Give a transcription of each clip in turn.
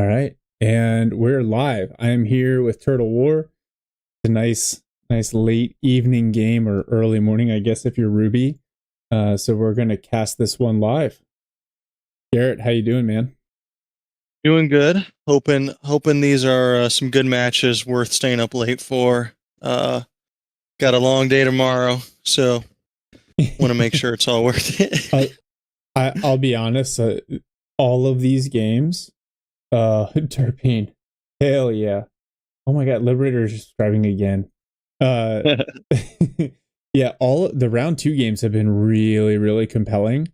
All right. And we're live. I am here with TurtleWar. It's a nice late evening game, or early morning, I guess, if you're Ruby. So we're going to cast this one live. Garrett, how you doing, man? Doing good. Hoping these are some good matches worth staying up late for. Got a long day tomorrow, so want to make sure it's all worth it. I'll be honest. All of these games, Terpene, hell yeah! Oh my god, Liberator is just driving again. Yeah, all the round 2 games have been really, really compelling.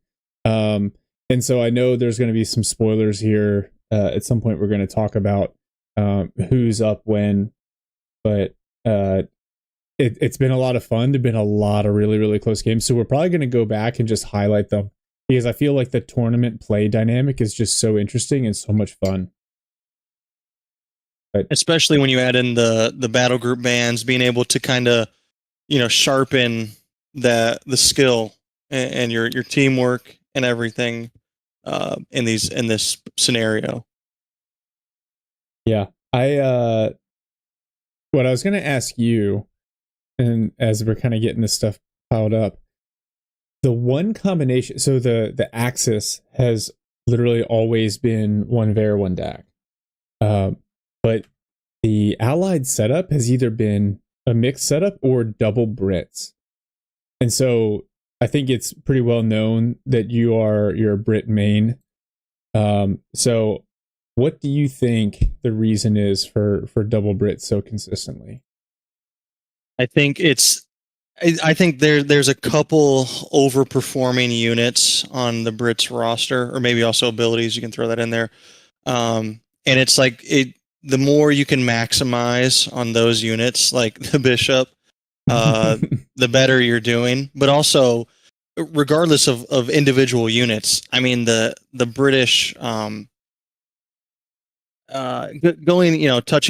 And so I know there's going to be some spoilers here. At some point, we're going to talk about who's up when, but it's been a lot of fun. There've been a lot of really, really close games. So we're probably going to go back and just highlight them, because I feel like the tournament play dynamic is just so interesting and so much fun. But especially when you add in the battle group bans, being able to kind of, sharpen the skill and your teamwork and everything in this scenario. Yeah, what I was going to ask you, and as we're kind of getting this stuff piled up, the one combination, so the Axis has literally always been one Ver, one DAC. But the Allied setup has either been a mixed setup or double Brits. And so I think it's pretty well known that you're a Brit main. So what do you think the reason is for double Brits so consistently? I think there's a couple overperforming units on the Brits roster, or maybe also abilities. You can throw that in there. And it's like the more you can maximize on those units, like the Bishop, the better you're doing. But also, regardless of individual units, I mean the British touching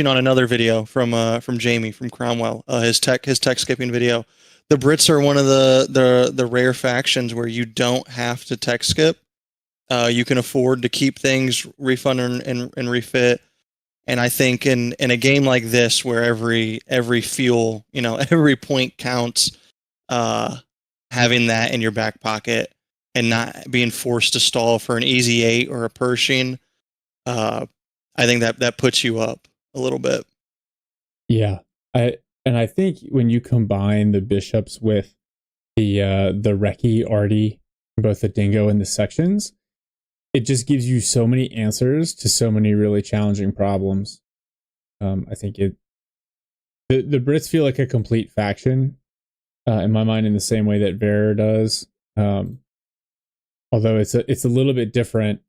on another video from Jamie from Cromwell, his tech skipping video. The Brits are one of the rare factions where you don't have to tech skip. You can afford to keep things, refund and refit. And I think in a game like this, where every fuel, every point counts, having that in your back pocket and not being forced to stall for an easy 8 or a Pershing, I think that puts you up a little bit. Yeah, I think when you combine the Bishops with the Recce Artie, both the Dingo and the sections, it just gives you so many answers to so many really challenging problems. I think the Brits feel like a complete faction in my mind, in the same way that Ver does. Although it's a little bit different,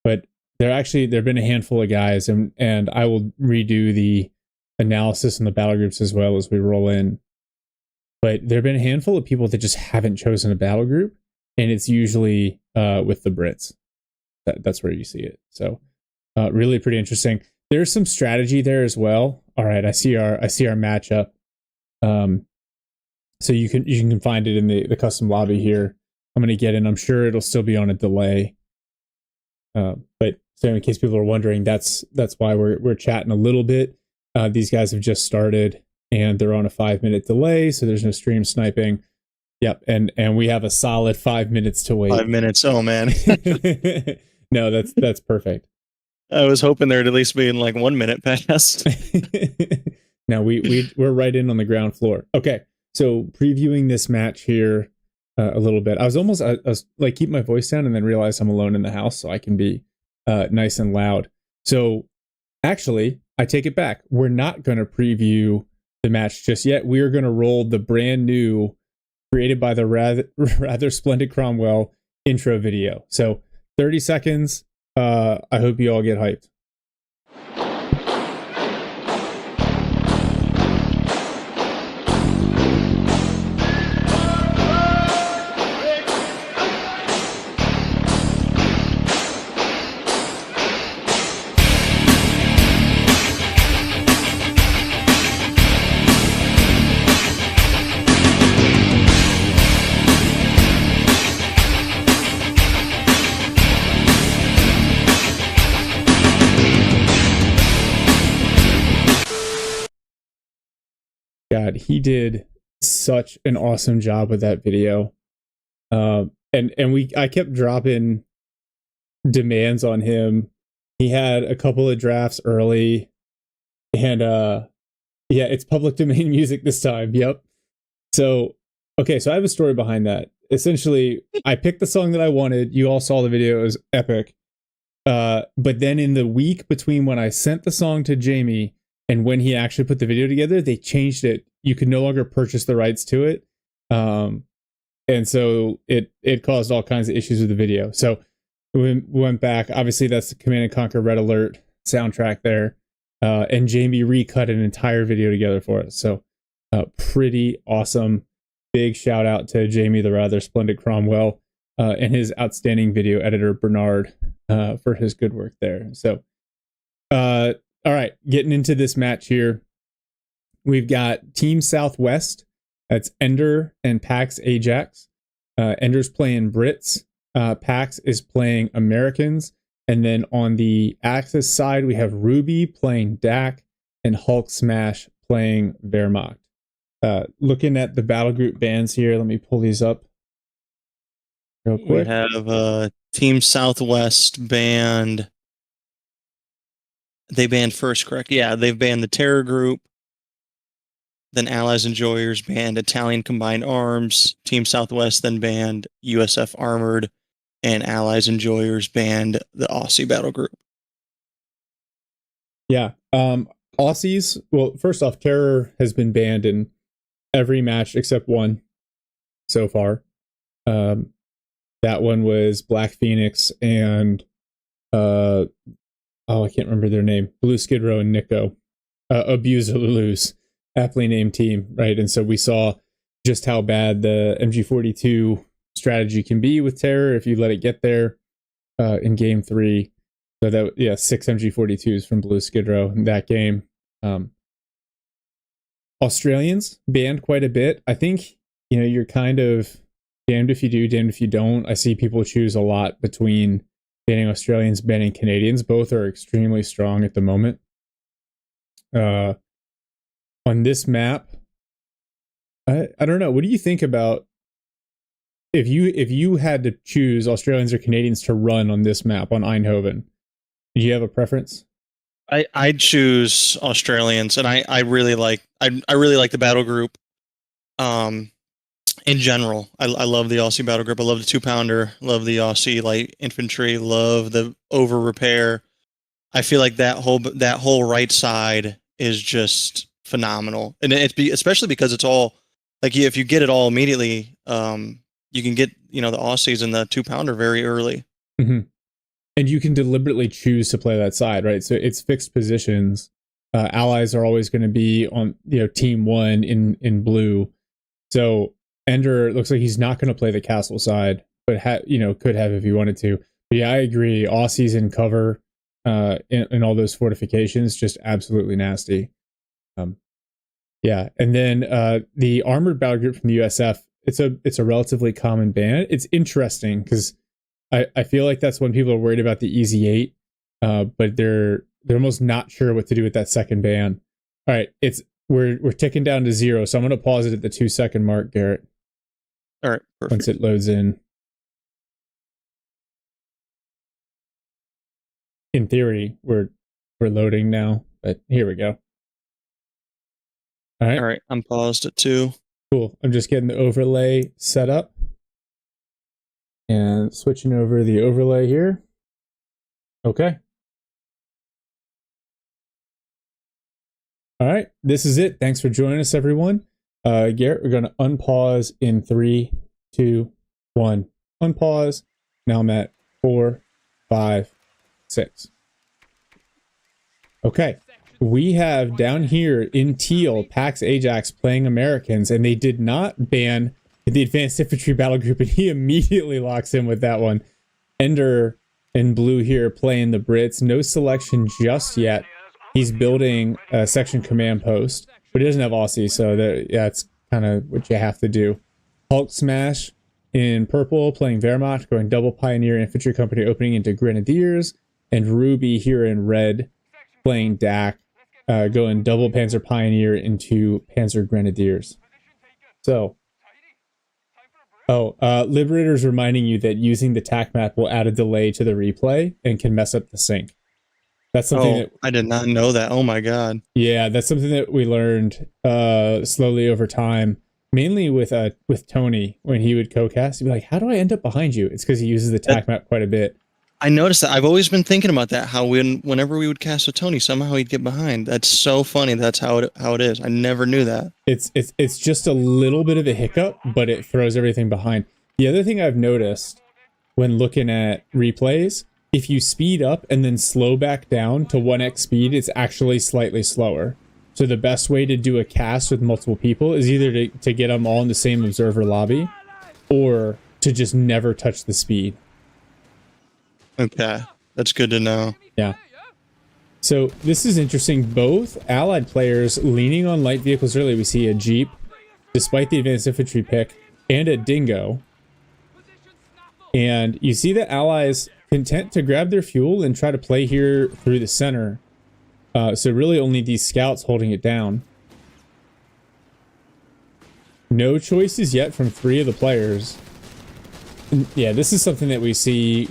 but there've been a handful of guys, and I will redo the analysis in the battle groups as well as we roll in. But there've been a handful of people that just haven't chosen a battle group, and it's usually with the Brits. That's where you see it. So really pretty interesting. There's some strategy there as well. All right, I see our matchup. So you can find it in the custom lobby here. I'm going to get in. I'm sure it'll still be on a delay. But so in case people are wondering, that's why we're chatting a little bit. These guys have just started and they're on a 5-minute delay, so there's no stream sniping. Yep, and we have a solid 5 minutes to wait. 5 minutes. Oh man. No, that's perfect. I was hoping there'd at least be in like 1 minute past. No, we're right in on the ground floor. Okay, so previewing this match here a little bit. I was like keep my voice down and then realize I'm alone in the house, so I can be nice and loud. So actually, I take it back. We're not going to preview the match just yet. We are going to roll the brand new, created by the rather splendid Cromwell intro video. So 30 seconds. I hope you all get hyped. God, he did such an awesome job with that video. I kept dropping demands on him. He had a couple of drafts early, and yeah, it's public domain music this time. Yep. So okay, so I have a story behind that. Essentially, I picked the song that I wanted. You all saw the video; it was epic. But then in the week between when I sent the song to Jamie and when he actually put the video together, they changed it. You could no longer purchase the rights to it. And so it caused all kinds of issues with the video. So we went back. Obviously, that's the Command and Conquer Red Alert soundtrack there. And Jamie recut an entire video together for us. So pretty awesome. Big shout out to Jamie, the rather splendid Cromwell, and his outstanding video editor, Bernard, for his good work there. So, all right, getting into this match here. We've got Team Southwest. That's Ender and Pax Ajax. Ender's playing Brits. Pax is playing Americans. And then on the Axis side, we have Ruby playing Dak and Hulk Smash playing Wehrmacht. Looking at the battle group bands here, let me pull these up real quick. We have Team Southwest banned. They banned first, correct? Yeah, they've banned the Terror Group. Then Allies Enjoyers banned Italian Combined Arms. Team Southwest then banned USF Armored. And Allies Enjoyers banned the Aussie Battle Group. Yeah. Aussies, well, first off, Terror has been banned in every match except one so far. That one was Black Phoenix and I can't remember their name. Blue Skid Row and Nico. Abuse or lose. Aptly named team, right? And so we saw just how bad the MG42 strategy can be with Terror if you let it get there in game 3. So that, yeah, 6 MG42s from Blue Skid Row in that game. Australians banned quite a bit. I think, you're kind of damned if you do, damned if you don't. I see people choose a lot between banning Australians, banning Canadians. Both are extremely strong at the moment. On this map, I don't know. What do you think about if you had to choose Australians or Canadians to run on this map on Eindhoven? Do you have a preference? I'd choose Australians, and I really like the battle group. In general, I love the Aussie battle group. I love the 2-pounder. Love the Aussie light infantry. Love the over repair. I feel like that whole right side is just phenomenal, and especially because it's all like if you get it all immediately, you can get the Aussies and the 2-pounder very early. Mm-hmm. And you can deliberately choose to play that side, right? So it's fixed positions. Allies are always going to be on team 1 in blue. So Ender looks like he's not going to play the castle side, but could have if he wanted to. But yeah, I agree. Aussies in cover in all those fortifications, just absolutely nasty. Yeah, and then the armored battle group from the USF, it's a relatively common ban. It's interesting because I feel like that's when people are worried about the Easy 8, but they're almost not sure what to do with that second ban. All right, we're ticking down to 0, so I'm going to pause it at the 2-second mark, Garrett. All right, perfect. Once it loads in. In theory, we're loading now, but here we go. All right, I'm paused at 2. Cool. I'm just getting the overlay set up and switching over the overlay here. Okay. All right, this is it. Thanks for joining us, everyone. Garrett, we're going to unpause in 3, 2, 1. Unpause. Now I'm at 4, 5, 6. Okay. We have down here in teal Pax Ajax playing Americans, and they did not ban the Advanced Infantry Battle Group, and he immediately locks in with that one. Ender in blue here playing the Brits. No selection just yet. He's building a section command post, but he doesn't have Aussie, so that's kind of what you have to do. Hulk Smash in purple playing Wehrmacht, going double Pioneer Infantry Company opening into Grenadiers, and Ruby here in red playing Dak. going double Panzer Pioneer into Panzer Grenadiers. So, Liberator's reminding you that using the TAC map will add a delay to the replay and can mess up the sync. That's something that I did not know that. Oh my god. Yeah, that's something that we learned slowly over time. Mainly with Tony, when he would co-cast, he'd be like, "How do I end up behind you?" It's because he uses the TAC map quite a bit. I noticed that. I've always been thinking about that. How whenever we would cast with Tony, somehow he'd get behind. That's so funny. That's how it is. I never knew that. It's just a little bit of a hiccup, but it throws everything behind. The other thing I've noticed when looking at replays, if you speed up and then slow back down to 1x speed, it's actually slightly slower. So the best way to do a cast with multiple people is either to get them all in the same observer lobby or to just never touch the speed. Okay, that's good to know. Yeah. So this is interesting. Both allied players leaning on light vehicles early. We see a Jeep, despite the advanced infantry pick, and a Dingo. And you see the allies content to grab their fuel and try to play here through the center. So really only these scouts holding it down. No choices yet from 3 of the players. And yeah, this is something that we've seen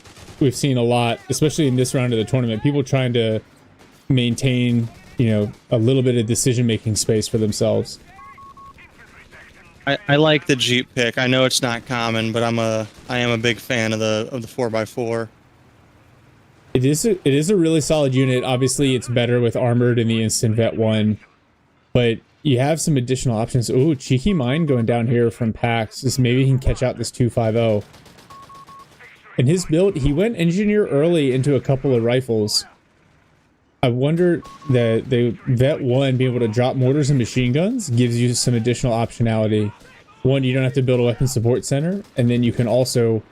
a lot, especially in this round of the tournament. People trying to maintain, a little bit of decision-making space for themselves. I like the Jeep pick. I know it's not common, but I am a big fan of the 4x4. It is a really solid unit. Obviously, it's better with armored in the instant vet 1, but you have some additional options. Ooh, cheeky mine going down here from Pax. Just maybe he can catch out this 250. In his build, he went engineer early into a couple of rifles. I wonder that the vet 1 being able to drop mortars and machine guns gives you some additional optionality. One, you don't have to build a weapon support center, and then you can also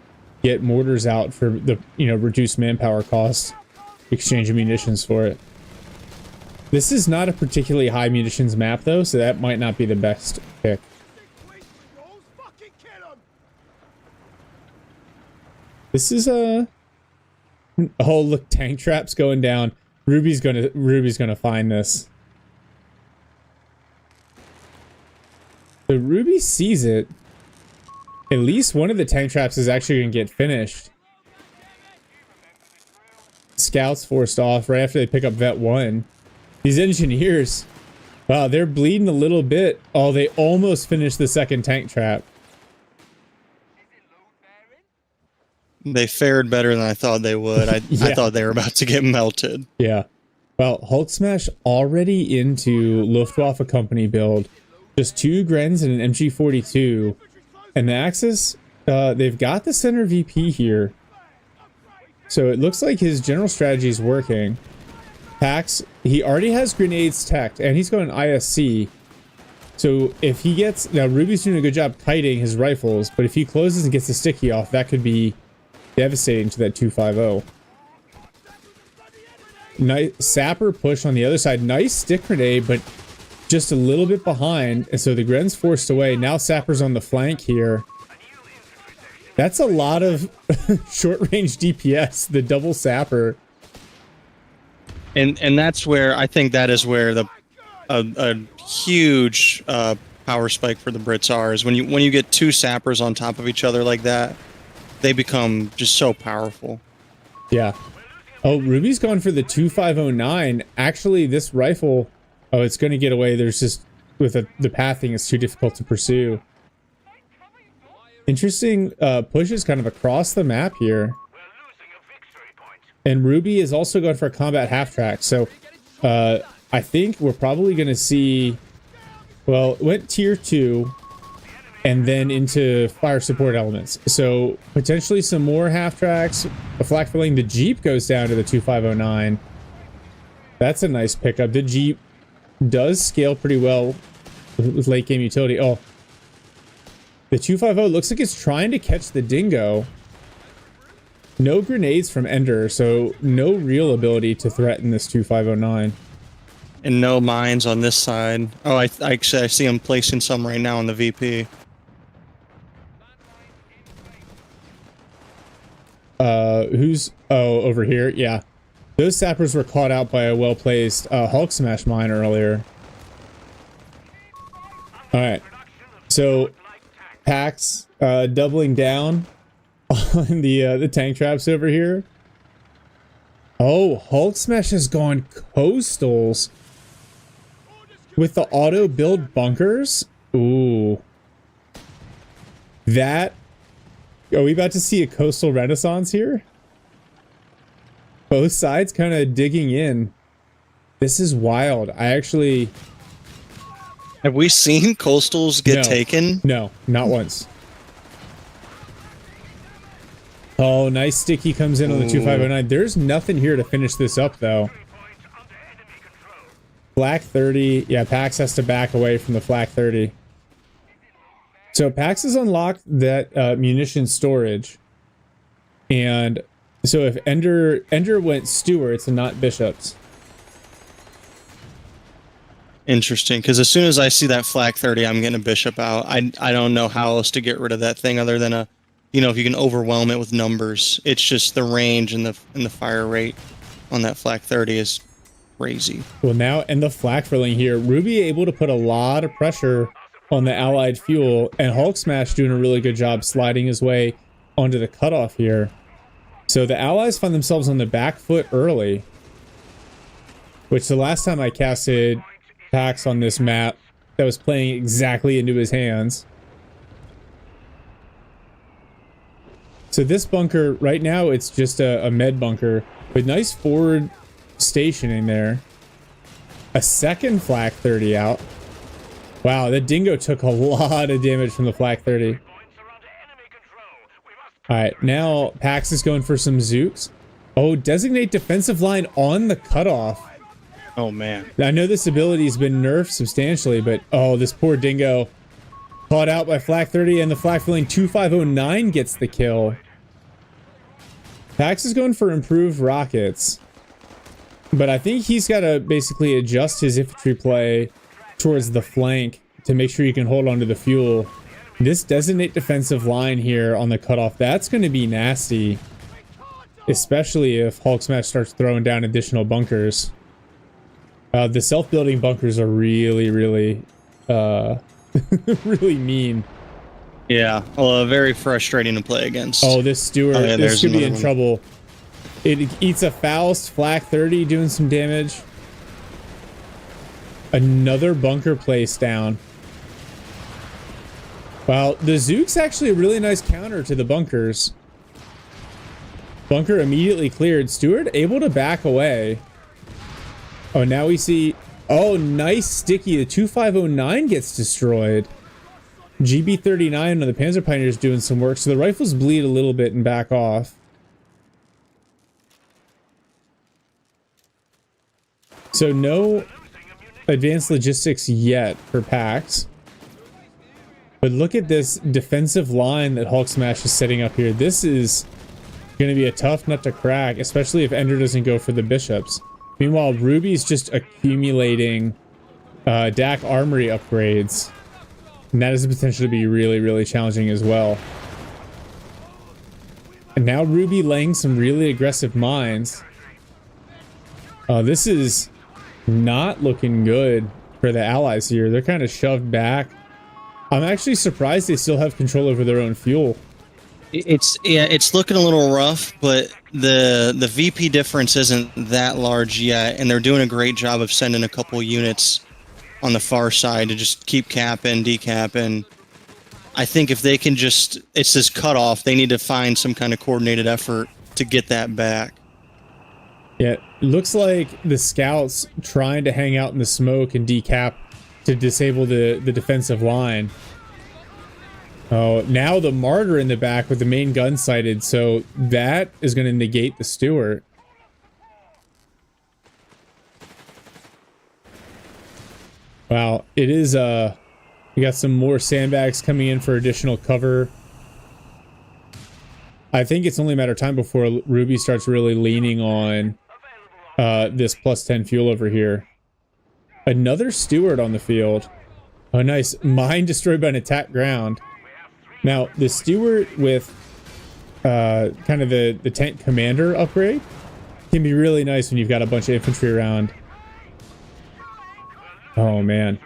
get mortars out for the reduced manpower costs, exchange munitions for it. This is not a particularly high munitions map though, so that might not be the best pick. This is oh look, tank traps going down. Ruby's gonna find this. So Ruby sees it. At least one of the tank traps is actually going to get finished. Scouts forced off right after they pick up vet 1. These engineers, wow, they're bleeding a little bit. Oh, they almost finished the second tank trap. They fared better than I thought they would. I thought they were about to get melted. Yeah. Well, Hulk Smash already into Luftwaffe company build. Just 2 Grens and an MG42. And the Axis, they've got the center VP here. So it looks like his general strategy is working. Pax, he already has grenades teched, and he's going ISC. So if he gets... Now, Ruby's doing a good job kiting his rifles, but if he closes and gets the sticky off, that could be devastating to that 250. Nice sapper push on the other side. Nice stick grenade, but just a little bit behind, and so the Gren's forced away. Now Sapper's on the flank here. That's a lot of short-range DPS, the double Sapper. And that's where, I think that is where a huge power spike for the Brits are, is when you get 2 Sappers on top of each other like that, they become just so powerful. Yeah. Oh, Ruby's gone for the 2509. Actually, this rifle... Oh, it's going to get away. There's just, with the pathing, it's too difficult to pursue. Interesting pushes kind of across the map here. And Ruby is also going for a combat half-track. So I think we're probably going to see... Well, it went tier 2 and then into fire support elements. So potentially some more half-tracks. A flak filling. The Jeep goes down to the 2509. That's a nice pickup. The Jeep does scale pretty well with late game utility. Oh, the 250 looks like it's trying to catch the Dingo. No grenades from Ender, so no real ability to threaten this 2509. And no mines on this side. Oh, I see him placing some right now on the VP. Who's... Oh, over here? Yeah. Those sappers were caught out by a well-placed Hulk Smash mine earlier. Alright. So, Pax doubling down on the tank traps over here. Oh, Hulk Smash has gone coastals with the auto build bunkers. Ooh. That. Are we about to see a coastal renaissance here? Both sides kind of digging in. This is wild. I actually... Have we seen coastals get taken? No, not once. Oh, nice sticky comes in on the 2509. There's nothing here to finish this up, though. Flak 30. Yeah, Pax has to back away from the Flak 30. So Pax has unlocked that munition storage. And so if Ender went Stewards and not Bishops. Interesting, because as soon as I see that Flak 30, I'm getting a Bishop out. I don't know how else to get rid of that thing other than if you can overwhelm it with numbers. It's just the range and the fire rate on that Flak 30 is crazy. Well, now and the flak filling here, Ruby able to put a lot of pressure on the allied fuel, and Hulk Smash doing a really good job sliding his way onto the cutoff here. So the allies find themselves on the back foot early, which the last time I casted Pax on this map, that was playing exactly into his hands. So this bunker, right now, it's just a med bunker with nice forward stationing there. A second Flak 30 out. Wow, that Dingo took a lot of damage from the Flak 30. Alright, now Pax is going for some Zooks. Oh, designate defensive line on the cutoff. Oh, man. I know this ability has been nerfed substantially, but oh, this poor Dingo. Caught out by Flak 30, and the Flak filling 2509 gets the kill. Pax is going for improved rockets. But I think he's got to basically adjust his infantry play towards the flank to make sure you can hold on to the fuel. This designate defensive line here on the cutoff, that's going to be nasty. Especially if Hulk Smash starts throwing down additional bunkers. The self-building bunkers are really, really, really mean. Yeah, well, very frustrating to play against. Oh, this Stewart, yeah, this could be in trouble. It eats a Faust, Flak 30 doing some damage. Another bunker place down. Wow, the Zook's actually a really nice counter to the bunkers. Bunker immediately cleared. Stewart able to back away. Oh, now we see... Oh, nice sticky. The 2509 gets destroyed. GB39 on the Panzer Pioneers doing some work. So the rifles bleed a little bit and back off. So no advanced logistics yet for Pax. But look at this defensive line that Hulk Smash is setting up here. This is going to be a tough nut to crack, especially if Ender doesn't go for the Bishops. Meanwhile, Ruby's just accumulating DAC armory upgrades. And that is potentially be really, really challenging as well. And now Ruby laying some really aggressive mines. This is not looking good for the allies here. They're kind of shoved back. I'm actually surprised they still have control over their own fuel. It's looking a little rough, but the VP difference isn't that large yet, and they're doing a great job of sending a couple units on the far side to just keep capping, decapping. I think if they can just, it's this cutoff, they need to find some kind of coordinated effort to get that back. Yeah, it looks like the scouts trying to hang out in the smoke and decap to disable the defensive line. Oh, now the Martyr in the back with the main gun sighted, so that is going to negate the Stewart. Wow, it is, we got some more sandbags coming in for additional cover. I think it's only a matter of time before Ruby starts really leaning on this plus 10 fuel over here. Another Stewart on the field. Oh, nice. Mine destroyed by an attack ground. Now, the Stewart with kind of the tank commander upgrade can be really nice when you've got a bunch of infantry around. Oh man.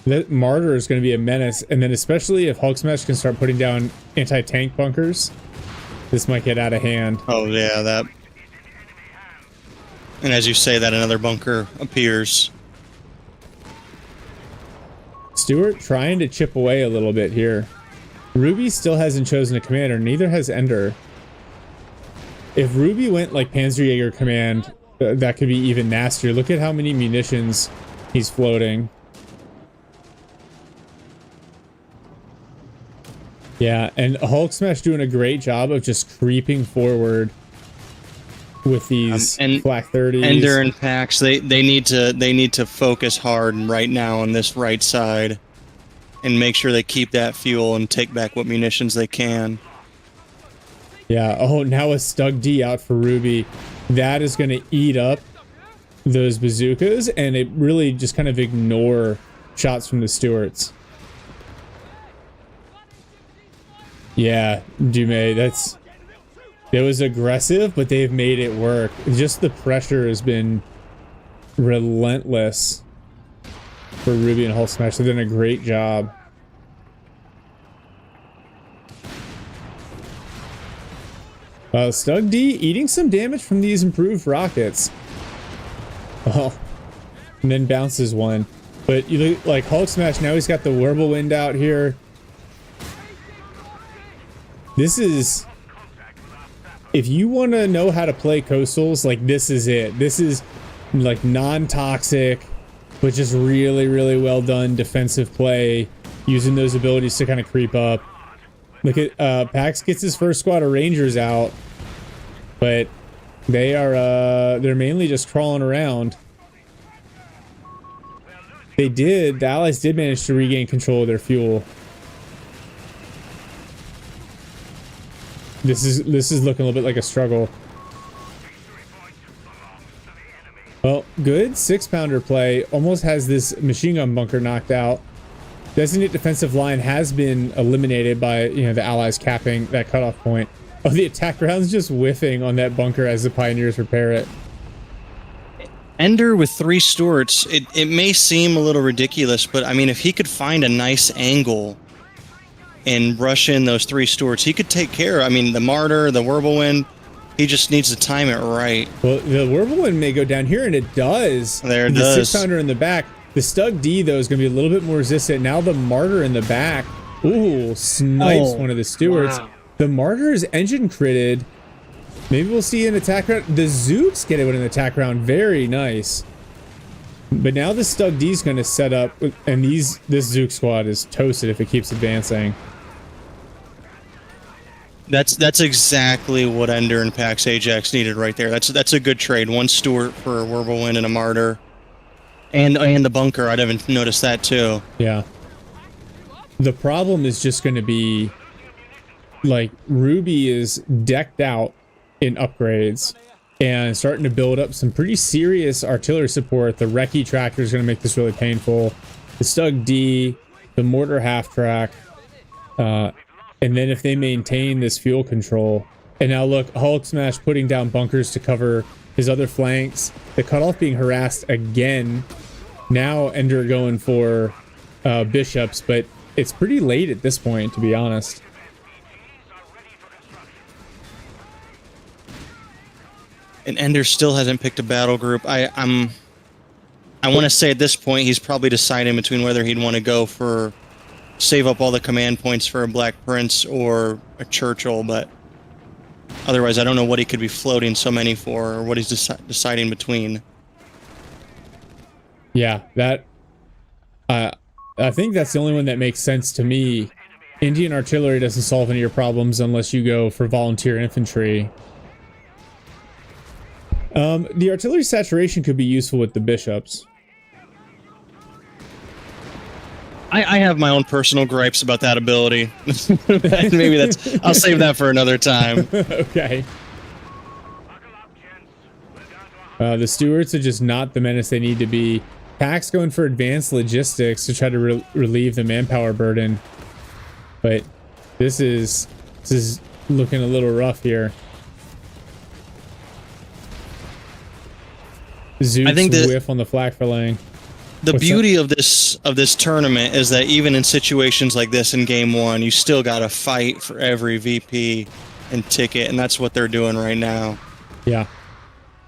That Martyr is going to be a menace, and then especially if Hulk Smash can start putting down anti-tank bunkers, this might get out of hand. Oh yeah, that. And as you say that, another bunker appears. Stuart trying to chip away a little bit here. Ruby still hasn't chosen a commander, neither has Ender. If Ruby went like Panzerjäger command, that could be even nastier. Look at how many munitions he's floating. Yeah, and Hulk Smash doing a great job of just creeping forward with these flak 30s. Ender and Pax, they need to focus hard right now on this right side and make sure they keep that fuel and take back what munitions they can. Yeah, oh, now a Stug D out for Ruby. That is going to eat up those bazookas, and it really just kind of ignore shots from the Stuarts. Yeah, Dumais, it was aggressive, but they've made it work. Just the pressure has been relentless for Ruby and Hulk Smash. They've done a great job. Stug D eating some damage from these improved rockets. Oh, and then bounces one. But you look like Hulk Smash, now he's got the Whirlwind out here. This is, if you want to know how to play coastals, like this is it. This is like non-toxic, but just really, really well done defensive play, using those abilities to kind of creep up. Look at Pax gets his first squad of Rangers out, but they're mainly just crawling around. The Allies did manage to regain control of their fuel. This is looking a little bit like a struggle. Well, good 6-pounder play. Almost has this machine gun bunker knocked out. Designate defensive line has been eliminated by, you know, the Allies capping that cutoff point. Oh, the attack round's just whiffing on that bunker as the Pioneers repair it. Ender with 3 Stuarts, it may seem a little ridiculous, but I mean, if he could find a nice angle and rush in those 3 Stuarts, he could take care. I mean, the Martyr, the Whirlwind, he just needs to time it right. Well, the Whirlwind may go down here, and it does. There it does. The 6-pounder in the back. The Stug D, though, is going to be a little bit more resistant. Now the Martyr in the back. Ooh, snipes one of the Stuarts. Wow. The Martyr is engine critted. Maybe we'll see an attack round. The Zooks get it with an attack round. Very nice. But now the Stug D is going to set up, and this Zook squad is toasted if it keeps advancing. That's exactly what Ender and Pax Ajax needed right there. That's a good trade. 1 Stuart for a Whirlwind and a Martyr. And the bunker, I'd have noticed that too. Yeah. The problem is just going to be, like, Ruby is decked out in upgrades and starting to build up some pretty serious artillery support. The Recce tractor is going to make this really painful. The Stug D, the Mortar half-track, and then if they maintain this fuel control. And now look, Hulk Smash putting down bunkers to cover his other flanks. The cutoff being harassed again. Now Ender going for bishops, but it's pretty late at this point, to be honest. And Ender still hasn't picked a battle group. I want to say at this point he's probably deciding between whether he'd want to go for save up all the command points for a Black Prince or a Churchill, but otherwise I don't know what he could be floating so many for or what he's deciding between. Yeah, that I think that's the only one that makes sense to me. Indian artillery doesn't solve any of your problems unless you go for volunteer infantry. The artillery saturation could be useful with the bishops. I have my own personal gripes about that ability. Maybe I'll save that for another time. Okay. The Stuarts are just not the menace they need to be. Pax going for advanced logistics to try to relieve the manpower burden. But this is looking a little rough here. Zooks think that whiff on the flak for laying. the beauty of this tournament is that even in situations like this in game one, you still got to fight for every VP and ticket, and that's what they're doing right now. Yeah.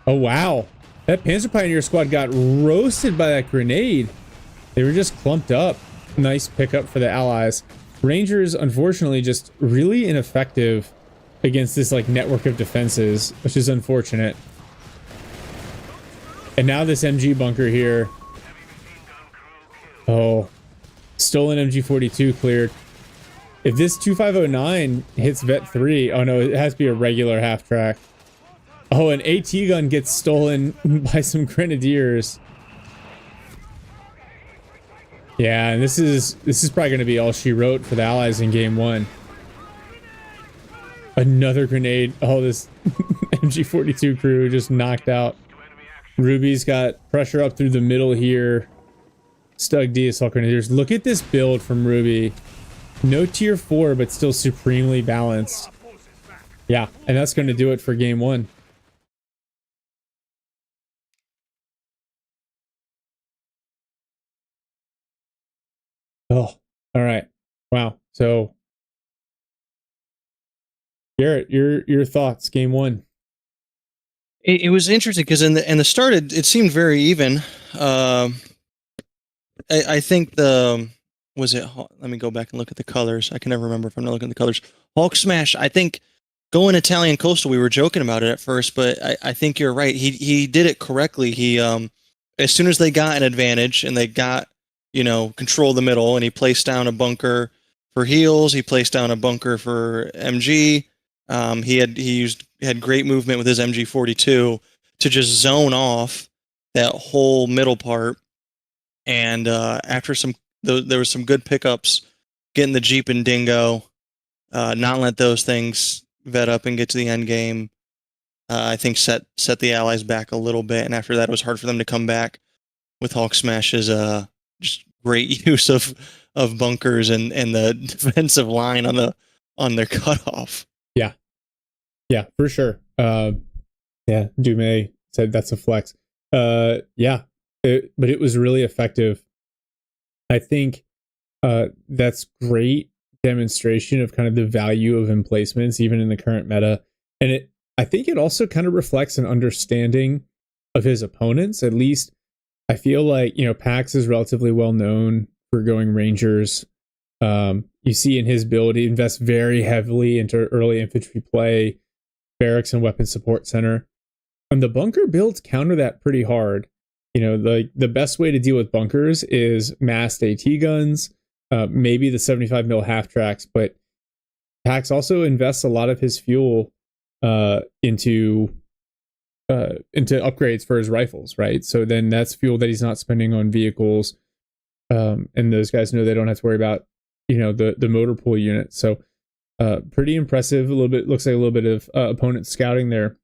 Oh wow, that Panzer Pioneer squad got roasted by that grenade. They were just clumped up. Nice pickup for the Allies. Rangers, unfortunately, just really ineffective against this like network of defenses, which is unfortunate. And now this MG bunker here. Oh, stolen MG42 cleared. If this 2509 hits Vet 3, oh no, it has to be a regular half track. Oh, an AT gun gets stolen by some grenadiers. Yeah, and this is probably going to be all she wrote for the Allies in game one. Another grenade. Oh, this MG42 crew just knocked out. Ruby's got pressure up through the middle here. Stug D assault grenadiers. Look at this build from Ruby. No tier 4, but still supremely balanced. Yeah, and that's going to do it for game one. Oh, all right. Wow. So, Garrett, your thoughts, game one. It was interesting because in the start it seemed very even. I think was it? Let me go back and look at the colors. I can never remember if I'm not looking at the colors. Hulk Smash. I think going Italian Coastal. We were joking about it at first, but I think you're right. He did it correctly. He as soon as they got an advantage and they got control of the middle, and he placed down a bunker for heals. He placed down a bunker for MG. He had great movement with his MG42 to just zone off that whole middle part. And after there was some good pickups, getting the Jeep and Dingo, not let those things vet up and get to the end game. I think set the Allies back a little bit, and after that, it was hard for them to come back with Hulk Smash's just great use of bunkers and the defensive line on their cutoff. Yeah, for sure. Yeah, Dume said that's a flex. Yeah, but it was really effective. I think that's great demonstration of kind of the value of emplacements, even in the current meta. And I think it also kind of reflects an understanding of his opponents. At least I feel like, Pax is relatively well known for going Rangers. You see in his build, he invests very heavily into early infantry play, barracks and weapon support center. And the bunker builds counter that pretty hard. The best way to deal with bunkers is massed AT guns, maybe the 75 mil half tracks, but Pax also invests a lot of his fuel into upgrades for his rifles, right? So then that's fuel that he's not spending on vehicles, and those guys know they don't have to worry about the motor pool unit. So pretty impressive. Looks like a little bit of opponent scouting there.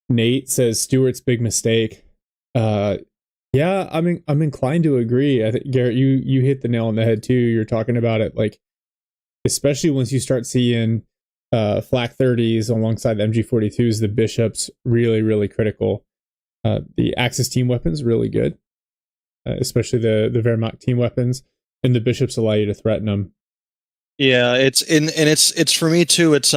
Nate says Stewart's big mistake. Yeah, I'm inclined to agree. I think Garrett, you hit the nail on the head too. You're talking about it, like, especially once you start seeing flak 30s alongside the MG42s, the bishops really, really critical. The Axis team weapons really good, especially the Wehrmacht team weapons, and the bishops allow you to threaten them. Yeah, it's for me too. It's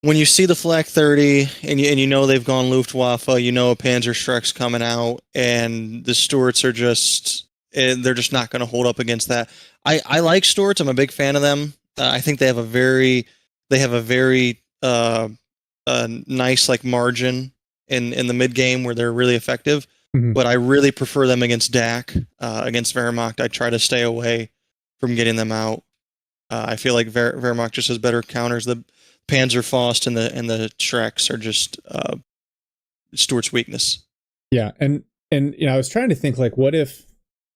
when you see the flak 30 and you know they've gone Luftwaffe, a Panzerstreck's coming out, and the Stuarts are they're just not going to hold up against that. I like Stuarts. I'm a big fan of them. I think they have a very nice like margin in the mid game where they're really effective. Mm-hmm. But I really prefer them against DAC. Against Wehrmacht, I try to stay away from getting them out. I feel like Wehrmacht just has better counters. The Panzerfaust and the Schrecks are just Stuart's weakness. Yeah, and I was trying to think, like, what if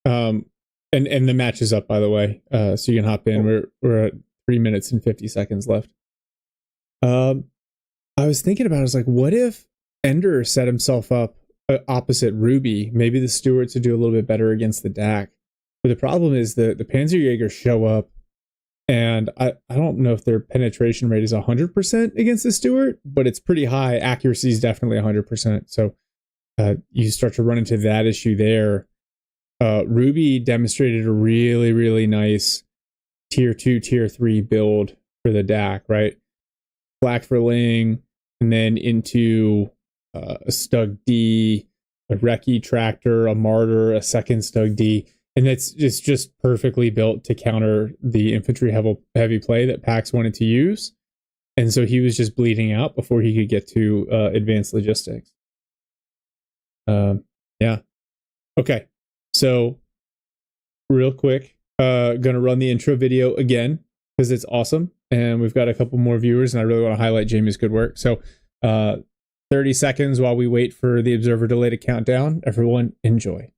and the match is up, by the way, so you can hop in. We're at 3 minutes and 50 seconds left. I was thinking about it, I was like, what if Ender set himself up opposite Ruby? Maybe the Stuarts would do a little bit better against the DAC. But the problem is the Panzerjäger show up And I don't know if their penetration rate is 100% against the Stewart, but it's pretty high. Accuracy is definitely 100%. So you start to run into that issue there. Ruby demonstrated a really, really nice tier 2, tier 3 build for the DAC, right? Black for Ling, and then into a Stug D, a Recce Tractor, a Martyr, a second Stug D. And it's just perfectly built to counter the infantry heavy play that Pax wanted to use. And so he was just bleeding out before he could get to advanced logistics. Yeah. Okay. So real quick, gonna run the intro video again because it's awesome. And we've got a couple more viewers and I really want to highlight Jamie's good work. So 30 seconds while we wait for the observer delay to count down. Everyone enjoy.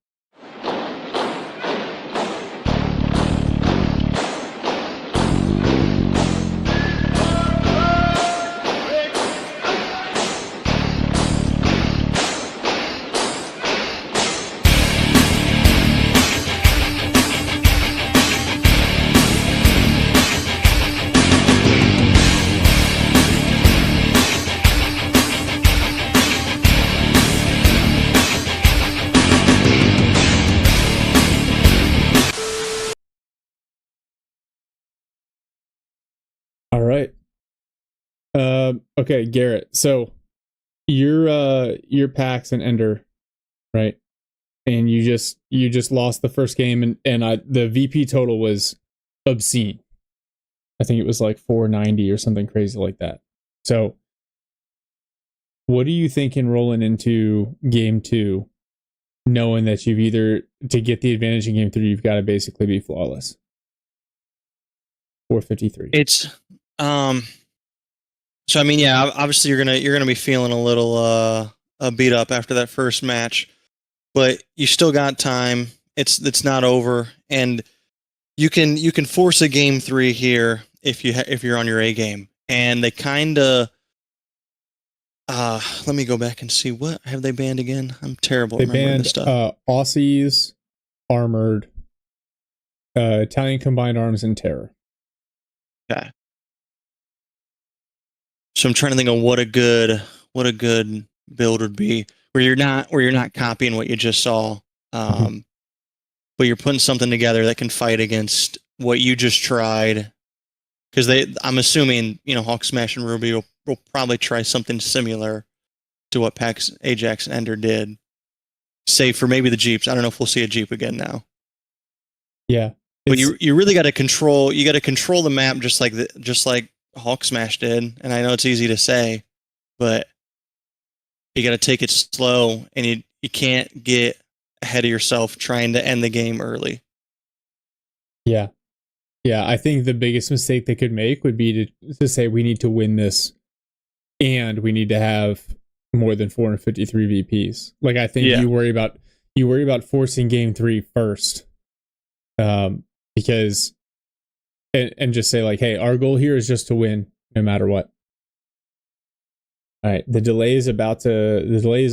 All right. Okay, Garrett. So you're Pax and Ender, right? And you just lost the first game, and the VP total was obscene. I think it was like 490 or something crazy like that. So what are you thinking rolling into game 2, knowing that you've either, to get the advantage in game 3, you've got to basically be flawless? 453. It's so I mean, yeah, obviously you're gonna be feeling a little beat up after that first match, but you still got time. It's not over, and you can force a game 3 here if you're on your A game. And they kind of let me go back and see, what have they banned again? I'm terrible at remembering this stuff. Aussies, Armored, Italian Combined Arms, and Terror. Okay. So I'm trying to think of what a good build would be, where you're not copying what you just saw, but you're putting something together that can fight against what you just tried. Because I'm assuming, Hawk Smash and Ruby will probably try something similar to what Pax, Ajax, and Ender did, save for maybe the Jeeps. I don't know if we'll see a Jeep again now. Yeah, but you really got to control. You got to control the map just like Hawk Smash did. And I know it's easy to say, but you got to take it slow, and you can't get ahead of yourself trying to end the game early. Yeah. Yeah, I think the biggest mistake they could make would be to say we need to win this and we need to have more than 453 VPs. Like, I think you worry about forcing game 3 first. Because and just say, like, hey, our goal here is just to win no matter what. All right, the delay is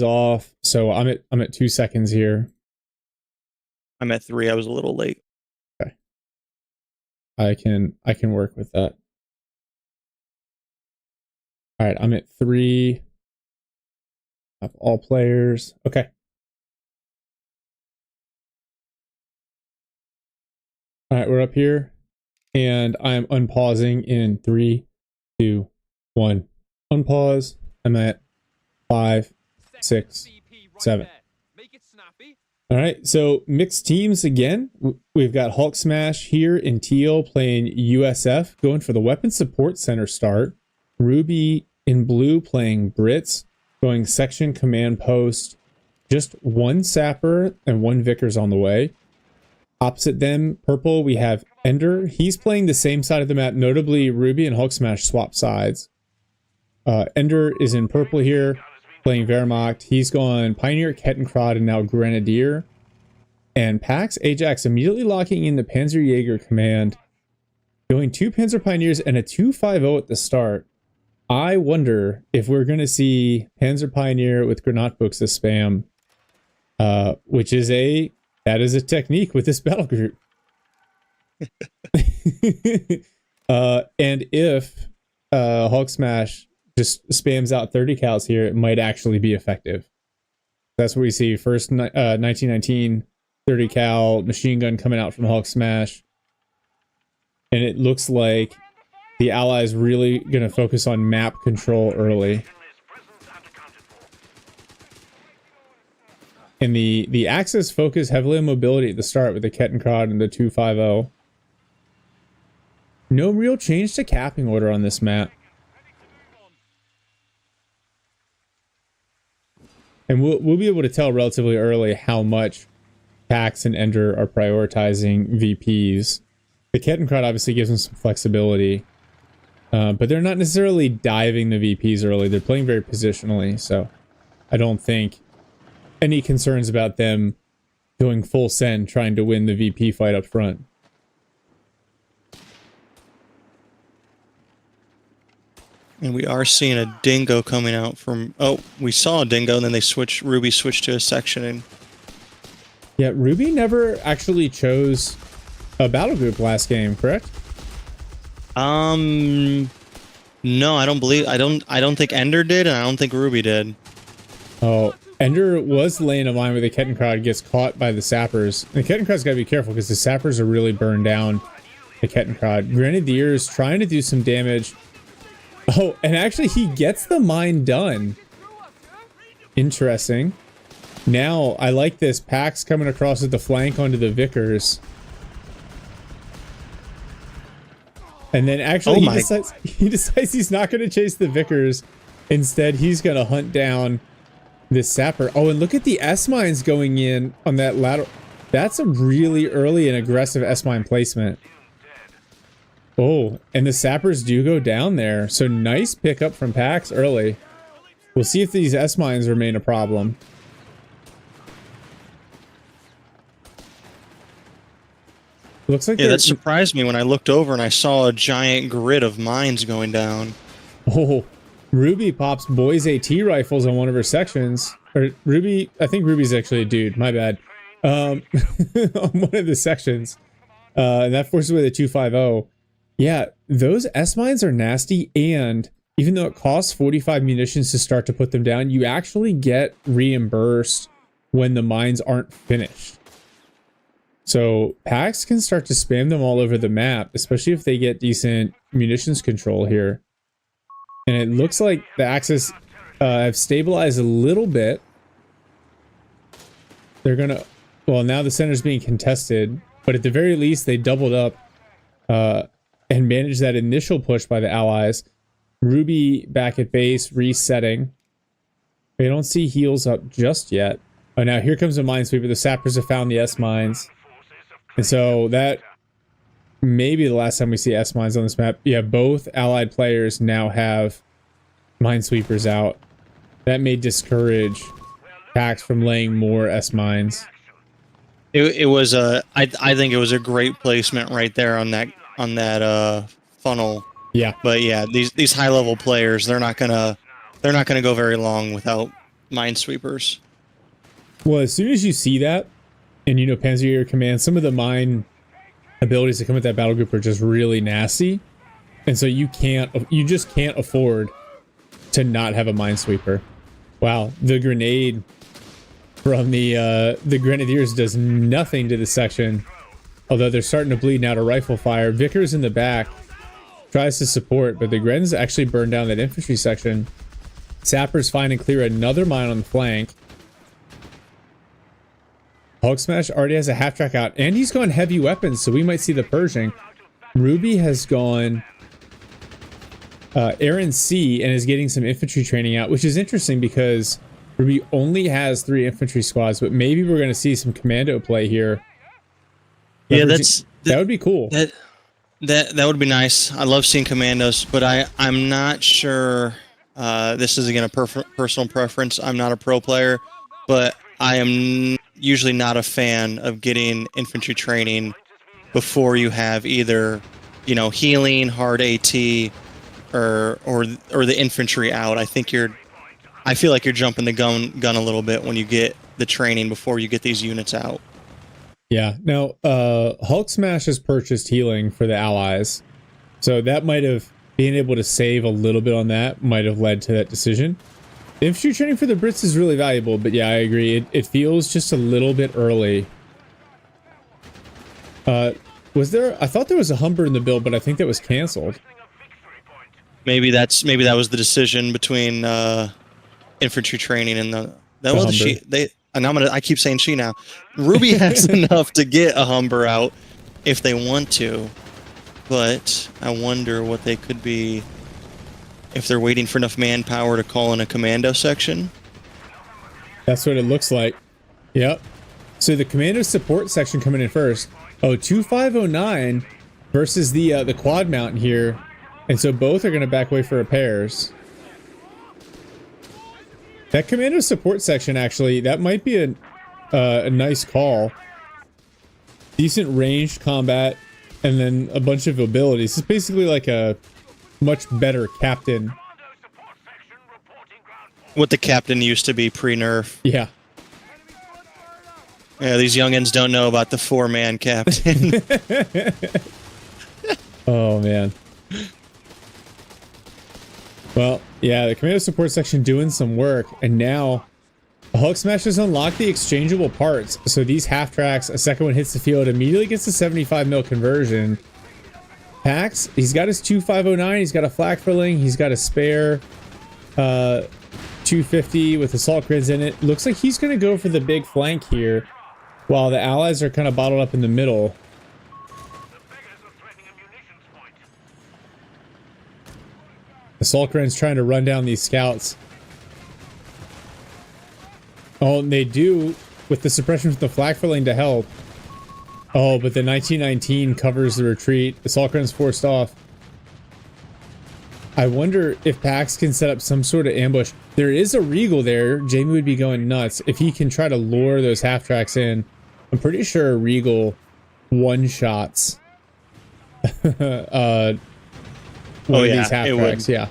off. So I'm at 2 seconds here. I'm at 3. I was a little late. Okay. I can work with that. All right, I'm at 3 of all players. Okay. All right, we're up here, and I'm unpausing in 3, 2, 1. Unpause. I'm at 5, 6, 7. All right, so mixed teams again. We've got Hulk Smash here in teal playing USF, going for the Weapon Support Center start. Ruby in blue playing Brits, going Section Command Post. Just one Sapper and one Vickers on the way. Opposite them, purple, we have Ender. He's playing the same side of the map. Notably, Ruby and Hulk Smash swap sides. Ender is in purple here, playing Wehrmacht. He's gone Pioneer, Kettenkrad, and now Grenadier. And Pax Ajax immediately locking in the Panzerjäger command, going 2 Panzer Pioneers and a 250 at the start. I wonder if we're going to see Panzer Pioneer with Granatbuchse spam, which is that is a technique with this battle group. And if Hulk Smash just spams out 30 cals here, it might actually be effective. That's what we see. First 1919 30 cal machine gun coming out from Hulk Smash. And it looks like the Allies really going to focus on map control early. And the Axis focus heavily on mobility at the start with the Kettenkrad and the 250. No real change to capping order on this map. And we'll be able to tell relatively early how much Pax and Ender are prioritizing VPs. The Kettenkrad obviously gives them some flexibility. But they're not necessarily diving the VPs early. They're playing very positionally, so I don't think any concerns about them going full send trying to win the VP fight up front. And we are seeing a dingo coming out from... Oh, we saw a dingo, and then Ruby switched to a sectioning. Yeah, Ruby never actually chose a battle group last game, correct? No, I don't think Ender did, and I don't think Ruby did. Oh, Ender was laying a line where the Kettenkrad gets caught by the sappers. The Kettenkrad's got to be careful because the sappers are really burned down the Kettenkrad. Grenadiers trying to do some damage. Oh, and actually he gets the mine done. Interesting. Now, I like this. Pax coming across at the flank onto the Vickers. And then actually he decides he's not going to chase the Vickers. Instead, he's going to hunt down this sapper. Oh, and look at the S-mines going in on that lateral. That's a really early and aggressive S-mine placement. Oh, and the sappers do go down there. So nice pickup from Pax early. We'll see if these S-mines remain a problem. Looks like that surprised me when I looked over and I saw a giant grid of mines going down. Oh, Ruby pops boys AT rifles on one of her sections. Or Ruby, I think Ruby's actually a dude, my bad. On one of the sections. And that forces away the 250. Yeah, those S-mines are nasty, and even though it costs 45 munitions to start to put them down, you actually get reimbursed when the mines aren't finished. So Pax can start to spam them all over the map, especially if they get decent munitions control here. And it looks like the Axis have stabilized a little bit. They're gonna... Well, now the center's being contested, but at the very least, they doubled up and managed that initial push by the Allies. Ruby back at base, resetting. They don't see heals up just yet. Oh, now here comes a minesweeper. The sappers have found the S-mines. And so that may be the last time we see S-mines on this map. Yeah, both allied players now have minesweepers out. That may discourage Pax from laying more S-mines. It was a... I think it was a great placement right there on that funnel. Yeah. But yeah, these high level players, they're not gonna go very long without minesweepers. Well, as soon as you see that, and you know Panzer Command, some of the mine abilities that come with that battle group are just really nasty, and so you just can't afford to not have a minesweeper. Wow, the grenade from the Grenadiers does nothing to the section. Although they're starting to bleed now to rifle fire. Vickers in the back tries to support, but the Grens actually burn down that infantry section. Sappers find and clear another mine on the flank. Hulk Smash already has a half track out, and he's gone heavy weapons, so we might see the Pershing. Ruby has gone Aaron C and is getting some infantry training out, which is interesting because Ruby only has 3 infantry squads, but maybe we're going to see some commando play here. Yeah, that would be cool. That would be nice. I love seeing commandos, but I'm not sure. This is again a personal preference. I'm not a pro player, but I am usually not a fan of getting infantry training before you have either, healing, hard AT, or the infantry out. I feel like you're jumping the gun a little bit when you get the training before you get these units out. Yeah. Now, Hulk Smash has purchased healing for the Allies. So that might have, being able to save a little bit on that might have led to that decision. Infantry training for the Brits is really valuable, but yeah, I agree. It feels just a little bit early. Was there, I thought there was a Humber in the build, but I think that was canceled. Maybe that was the decision between infantry training and that wasn't she. And I keep saying she now. Ruby has enough to get a Humber out if they want to, but I wonder what they could be if they're waiting for enough manpower to call in a commando section. That's what it looks like. Yep. So the commando support section coming in first. Oh, 2509 versus the quad mount here. And so both are going to back away for repairs. That commando support section, actually, that might be a nice call. Decent ranged combat, and then a bunch of abilities. It's basically like a much better captain. What the captain used to be pre-nerf. Yeah. Yeah, these youngins don't know about the 4-man captain. Oh, man. Well, yeah, the commando support section doing some work, and now Hulk Smash has unlocked the exchangeable parts. So these half tracks, a second one hits the field, immediately gets a 75 mil conversion. Pax, he's got his 2509, he's got a flak filling, he's got a spare 250 with assault grids in it. Looks like he's going to go for the big flank here, while the allies are kind of bottled up in the middle. Assault grids trying to run down these scouts. Oh, and they do, with the suppression from the flak filling to help. Oh, but the 1919 covers the retreat. Assault grids forced off. I wonder if Pax can set up some sort of ambush. There is a Regal there. Jamie would be going nuts if he can try to lure those half tracks in. I'm pretty sure a Regal one-shots one of these half tracks. Yeah,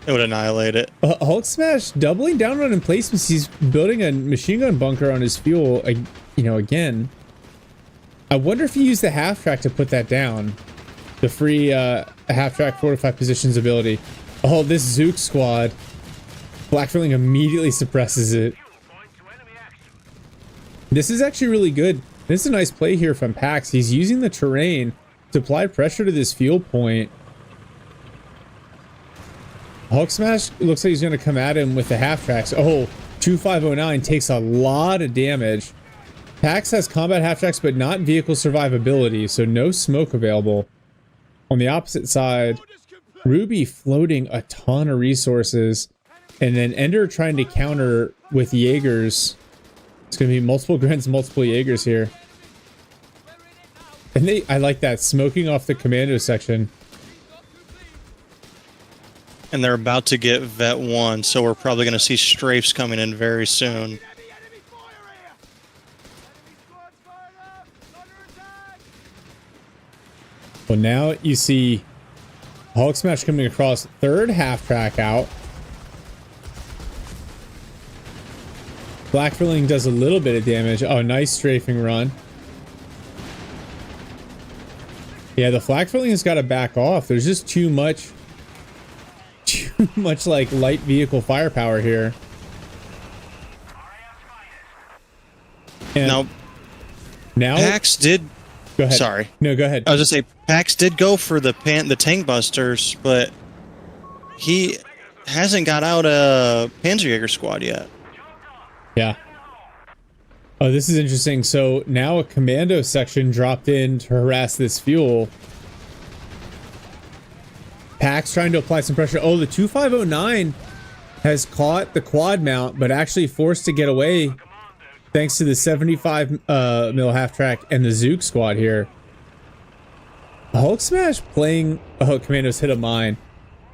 it would annihilate it. Hulk Smash doubling down on emplacements. He's building a machine gun bunker on his fuel. You know, again, I wonder if he used the half track to put that down. The free half track fortified positions ability. Oh, this Zook squad. Black filling immediately suppresses it. This is actually really good. This is a nice play here from Pax. He's using the terrain to apply pressure to this fuel point. Hulk Smash looks like he's going to come at him with the half tracks. Oh, 2509 takes a lot of damage. Pax has combat half tracks, but not vehicle survivability, so no smoke available. On the opposite side, Ruby floating a ton of resources, and then Ender trying to counter with Jaegers. It's going to be multiple Grens, multiple Jaegers here. And I like that, smoking off the commando section. And they're about to get Vet 1, so we're probably going to see strafes coming in very soon. Well, now you see Hulk Smash coming across, third half track out. Black filling does a little bit of damage. Oh, nice strafing run. Yeah, the flak filling has got to back off. There's just too much like light vehicle firepower here. And now Pax did. Go ahead. Sorry. No, go ahead. I was just say Pax did go for the tank busters, but he hasn't got out a Panzerjäger squad yet. Yeah. Oh, this is interesting. So now a commando section dropped in to harass this fuel. Pax trying to apply some pressure. Oh, the 2509 has caught the quad mount, but actually forced to get away thanks to the 75 mil half track and the Zook squad here. Hulk Smash playing... Oh, commandos hit a mine.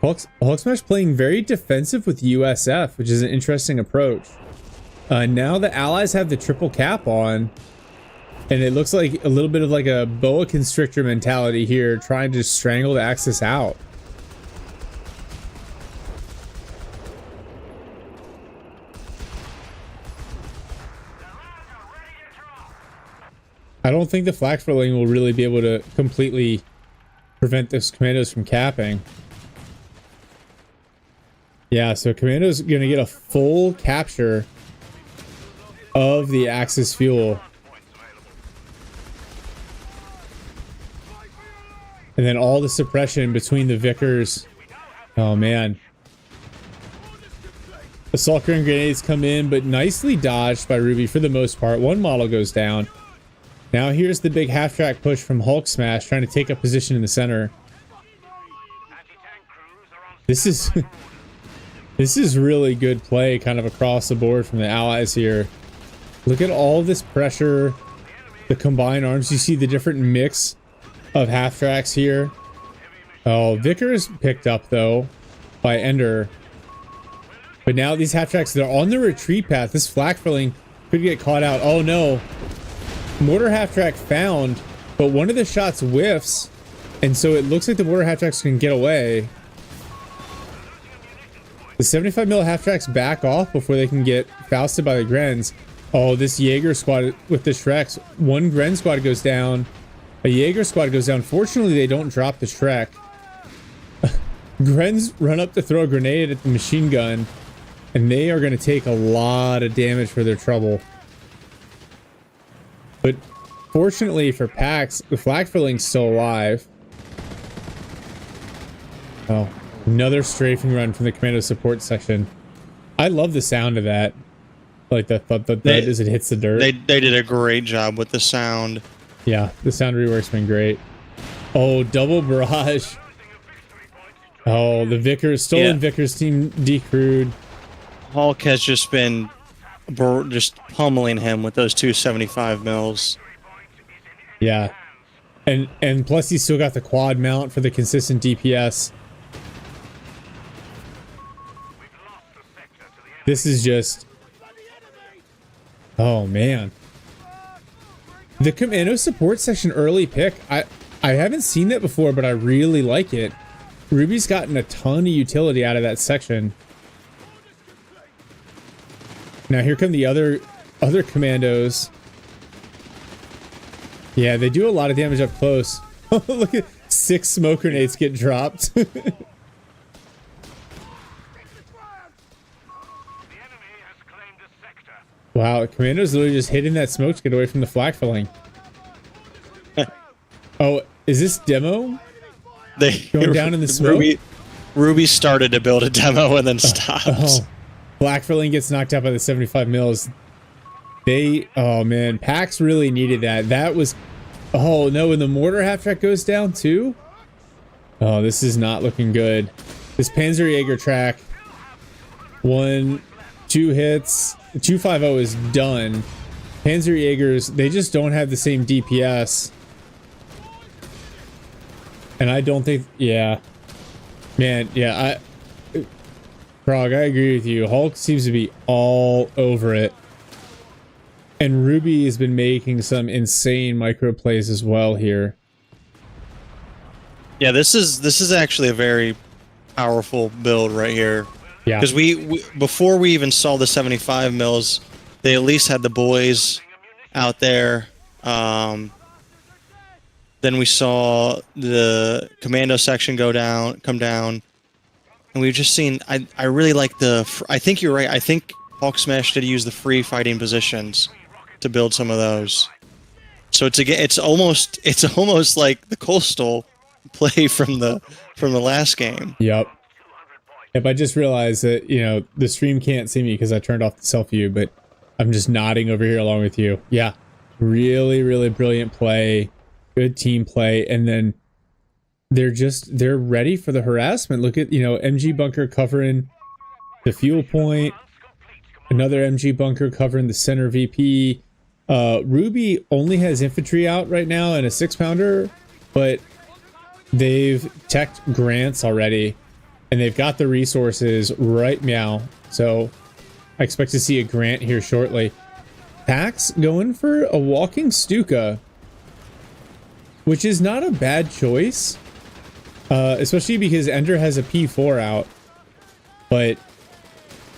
Hulk Smash playing very defensive with USF, which is an interesting approach. Now the allies have the triple cap on, and it looks like a little bit of like a boa constrictor mentality here, trying to strangle the Axis out. I don't think the flak filling will really be able to completely prevent those commandos from capping. Yeah, so commando's gonna get a full capture of the Axis fuel. And then all the suppression between the Vickers. Oh man. Assault gun grenades come in, but nicely dodged by Ruby for the most part. One model goes down. Now here's the big half-track push from Hulk Smash, trying to take up position in the center. This is this is really good play kind of across the board from the Allies here. Look at all this pressure, the combined arms. You see the different mix of half-tracks here. Oh, Vickers picked up though by Ender. But now these half-tracks, they're on the retreat path. This flak filling could get caught out. Oh no. Mortar half-track found, but one of the shots whiffs. And so it looks like the mortar half-tracks can get away. The 75mm half-tracks back off before they can get Fausted by the Grens. Oh, this Jaeger squad with the Shreks. One Gren squad goes down. A Jaeger squad goes down. Fortunately, they don't drop the Shrek. Grens run up to throw a grenade at the machine gun. And they are going to take a lot of damage for their trouble. But fortunately for Pax, the flak filling's still alive. Oh, another strafing run from the commando support section. I love the sound of that. Like the thud as it hits the dirt. They did a great job with the sound. Yeah, the sound rework's been great. Oh, double barrage. Oh, the Vickers, stolen Vickers team decrewed. Hulk has just been just pummeling him with those 275mm. Yeah. And plus he's still got the quad mount for the consistent DPS. This is just... Oh, man. The commando support section early pick, I haven't seen that before, but I really like it. Ruby's gotten a ton of utility out of that section. Now here come the other commandos. Yeah, they do a lot of damage up close. Look at 6 smoke grenades get dropped. Wow, commandos literally just hitting that smoke to get away from the flak filling. Oh, is this demo? They going down in the smoke? Ruby started to build a demo and then stopped. Oh. Flak filling gets knocked out by the 75mm. Oh man, Pax really needed that. That was, oh no, and the mortar half-track goes down too? Oh, this is not looking good. This Panzerjäger track, 2 hits, 250 is done. Panzerjägers, they just don't have the same DPS. And I don't think, yeah. Man, yeah, Frog, I agree with you. Hulk seems to be all over it. And Ruby has been making some insane micro plays as well here. Yeah, this is actually a very powerful build right here. Yeah. Because we before we even saw the 75mm, they at least had the boys out there. Then we saw the commando section come down. And we've just seen, I really like I think you're right. I think Hulk Smash did use the free fighting positions to build some of those. So it's almost like the coastal play from the last game. Yep. If I just realized that, you know, the stream can't see me because I turned off the self view, but I'm just nodding over here along with you. Yeah. Really, really brilliant play. Good team play. And then they're ready for the harassment. Look at, you know, MG bunker covering the fuel point. Another MG bunker covering the center VP. Ruby only has infantry out right now and a 6-pounder, but they've teched grants already and they've got the resources right now. So I expect to see a grant here shortly. Pax going for a walking Stuka, which is not a bad choice. Especially because Ender has a P4 out, but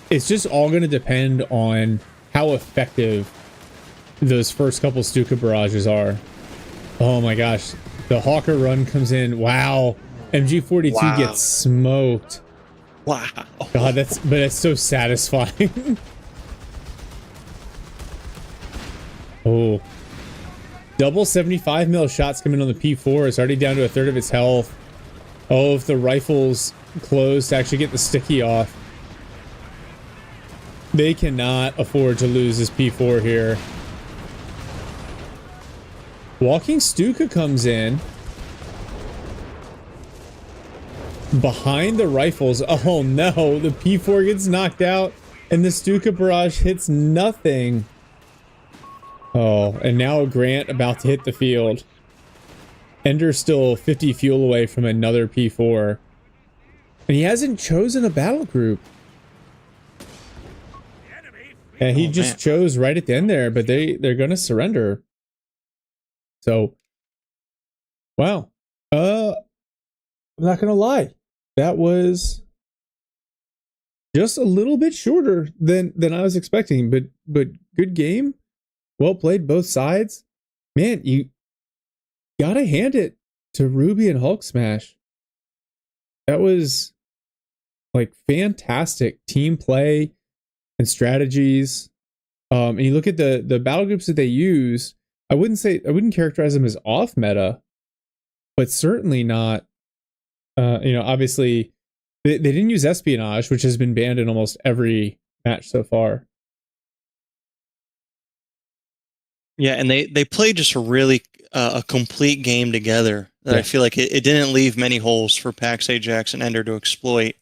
it's just all going to depend on how effective those first couple Stuka barrages are. Oh my gosh. The Hawker run comes in. Wow. MG42 gets smoked. Wow. God, but it's so satisfying. Oh. Double 75 mil shots coming on the P4. It's already down to a third of its health. Oh, if the rifle's closed to actually get the sticky off. They cannot afford to lose this P4 here. Walking Stuka comes in. Behind the rifles. Oh no, the P4 gets knocked out and the Stuka barrage hits nothing. Oh, and now Grant about to hit the field. Ender's still 50 fuel away from another P4. And he hasn't chosen a battle group. And he just chose right at the end there, but they're gonna surrender. So wow. I'm not gonna lie. That was just a little bit shorter than I was expecting, but good game. Well played, both sides. Man, you gotta hand it to Ruby and Hulk Smash. That was like fantastic team play and strategies. And you look at the battle groups that they use, I wouldn't characterize them as off meta, but certainly not. Obviously they didn't use espionage, which has been banned in almost every match so far. Yeah, and they played just a really a complete game together. That I feel like it didn't leave many holes for Pax Ajax and Ender to exploit.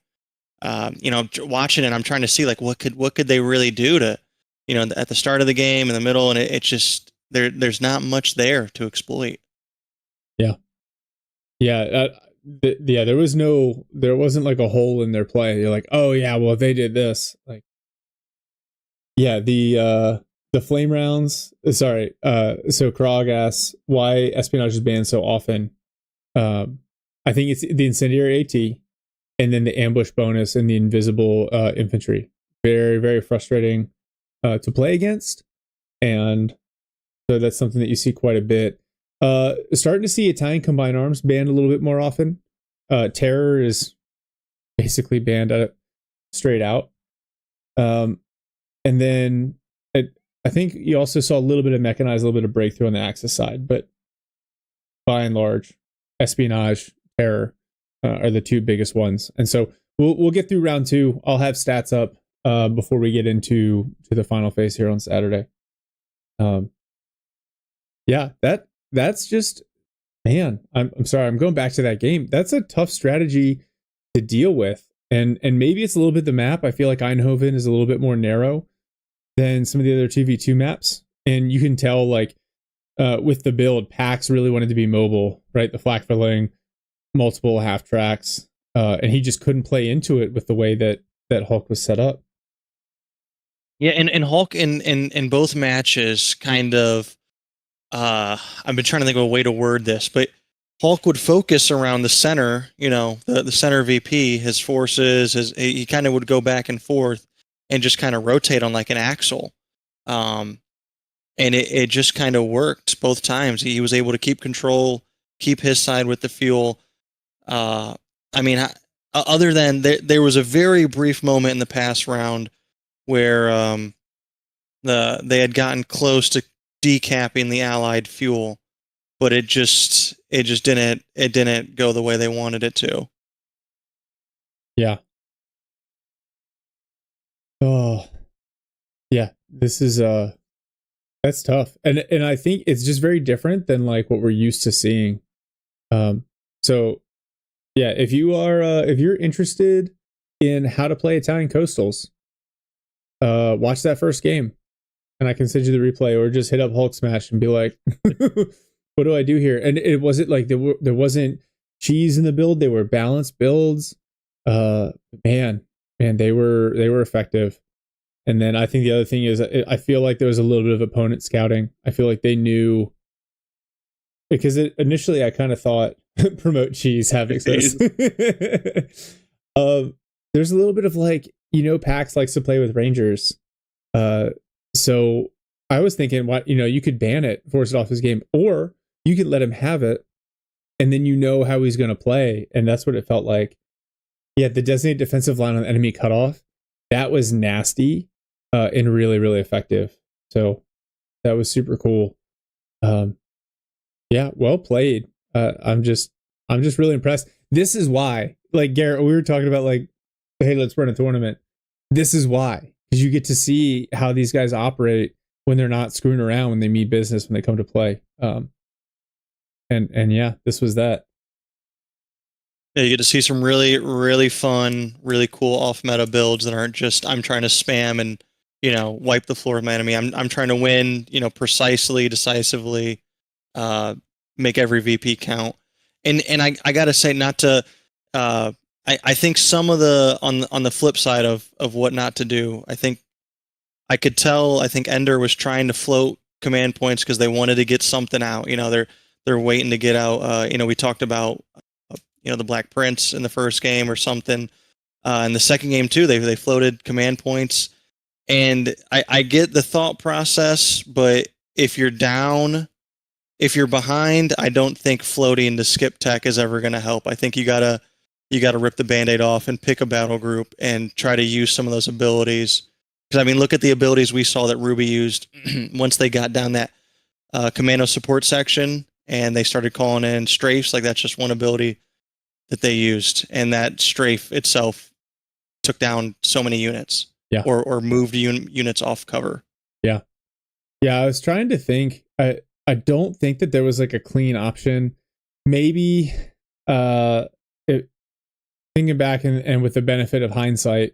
Watching it, I'm trying to see like what could they really do to, at the start of the game, in the middle, and it just there's not much there to exploit. There wasn't like a hole in their play. You're like, oh yeah, well they did this. Like, yeah, the flame rounds. Sorry, so Krog asks why espionage is banned so often. I think it's the incendiary AT, and then the ambush bonus and the invisible infantry. Very, very frustrating to play against, and so that's something that you see quite a bit. Starting to see Italian combined arms banned a little bit more often. Terror is basically banned straight out. And then I think you also saw a little bit of mechanized, a little bit of breakthrough on the Axis side, but by and large, espionage, terror are the two biggest ones. And so we'll get through round 2. I'll have stats up before we get into the final phase here on Saturday. That's just, man, I'm sorry, I'm going back to that game. That's a tough strategy to deal with. And maybe it's a little bit the map. I feel like Eindhoven is a little bit more narrow than some of the other 2v2 maps. And you can tell, like, with the build, Pax really wanted to be mobile, right? The flak filling, multiple half tracks. And he just couldn't play into it with the way that Hulk was set up. Yeah, and Hulk in both matches kind of, I've been trying to think of a way to word this, but Hulk would focus around the center, the center VP, his forces, he kind of would go back and forth and just kind of rotate on like an axle. And it just kind of worked both times. He was able to keep control, keep his side with the fuel. Other than there was a very brief moment in the past round where they had gotten close to decapping the allied fuel, but it just didn't go the way they wanted it to. Yeah. Oh, yeah. This is that's tough, and I think it's just very different than like what we're used to seeing. So yeah, if you're interested in how to play Italian coastals, watch that first game. And I can send you the replay, or just hit up Hulk Smash and be like, what do I do here? And it wasn't like there wasn't cheese in the build. They were balanced builds. Man, they were effective. And then I think the other thing is I feel like there was a little bit of opponent scouting. I feel like they knew, because initially I kind of thought promote cheese havoc. There's a little bit of like, Pax likes to play with Rangers. So I was thinking, you could ban it, force it off his game, or you could let him have it and then you know how he's going to play, and that's what it felt like. Yeah, the designated defensive line on enemy cutoff, that was nasty and really, really effective. So that was super cool. Yeah, well played. I'm just really impressed. This is why, like Garrett, we were talking about like, hey, let's run a tournament. This is why, because you get to see how these guys operate when they're not screwing around, when they mean business, when they come to play. And yeah, this was that. Yeah, you get to see some really, really fun, really cool off-meta builds that aren't just I'm trying to spam and wipe the floor with my enemy. I'm trying to win, precisely, decisively, make every VP count. And I gotta say, not to, I think some of the on the flip side of what not to do. I think I could tell. I think Ender was trying to float command points because they wanted to get something out. They're waiting to get out. We talked about the Black Prince in the first game or something. In the second game too, they floated command points. And I get the thought process, but if you're down, if you're behind, I don't think floating to skip tech is ever going to help. I think you gotta rip the Band-Aid off and pick a battle group and try to use some of those abilities. Because I mean, look at the abilities we saw that Ruby used once they got down that commando support section and they started calling in strafes. Like that's just one ability that they used, and that strafe itself took down so many units. Yeah. Or moved units off cover. Yeah. Yeah, I was trying to think. I don't think that there was like a clean option. Maybe thinking back and with the benefit of hindsight,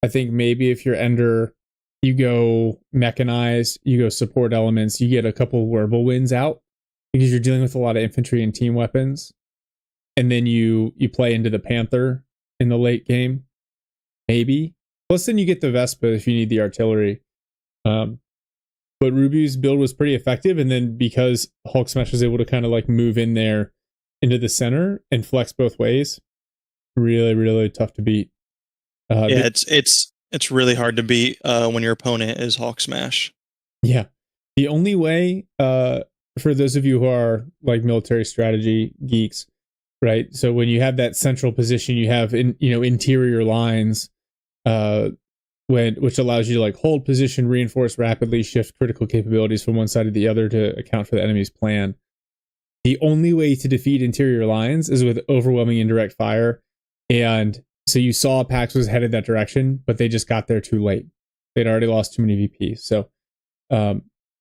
I think maybe if you're Ender, you go mechanized, you go support elements, you get a couple verbal wins out because you're dealing with a lot of infantry and team weapons. And then you play into the Panther in the late game. Maybe. Plus, then you get the Vespa if you need the artillery. But Ruby's build was pretty effective, and then because Hulk Smash was able to kind of like move in there into the center and flex both ways, really, really tough to beat. It's really hard to beat when your opponent is Hulk Smash. Yeah, the only way for those of you who are like military strategy geeks, right? So when you have that central position, you have interior lines. Which allows you to like hold position, reinforce rapidly, shift critical capabilities from one side to the other to account for the enemy's plan. The only way to defeat interior lines is with overwhelming indirect fire. And so you saw Pax was headed that direction, but they just got there too late. They'd already lost too many VPs. So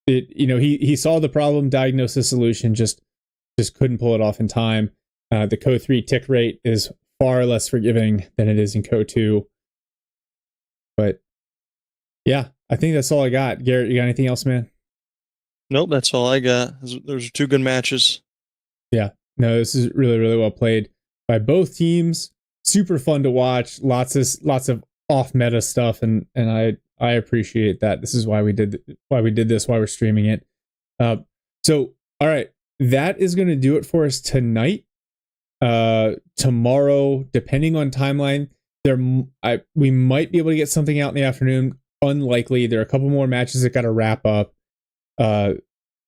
he saw the problem, diagnosed the solution, just couldn't pull it off in time. The Co3 tick rate is far less forgiving than it is in Co2. But yeah, I think that's all I got. Garrett, you got anything else, man? Nope, that's all I got. Those are two good matches. Yeah, no, this is really, really well played by both teams. Super fun to watch. Lots of off meta stuff, and I appreciate that. This is why we did this. Why we're streaming it. So all right, that is going to do it for us tonight. Tomorrow, depending on timeline. We might be able to get something out in the afternoon. Unlikely. There are a couple more matches that got to wrap up.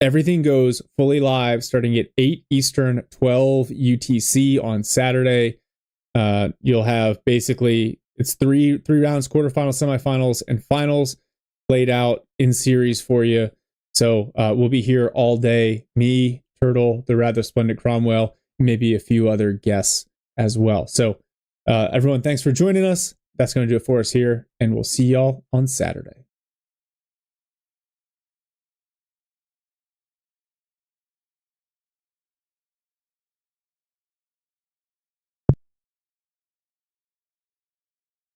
Everything goes fully live starting at 8 Eastern, 12 UTC on Saturday. You'll have basically it's three rounds, quarterfinals, semifinals, and finals played out in series for you. So we'll be here all day. Me, Turtle, the rather splendid Cromwell, maybe a few other guests as well. So everyone, thanks for joining us. That's going to do it for us here, and we'll see y'all on Saturday.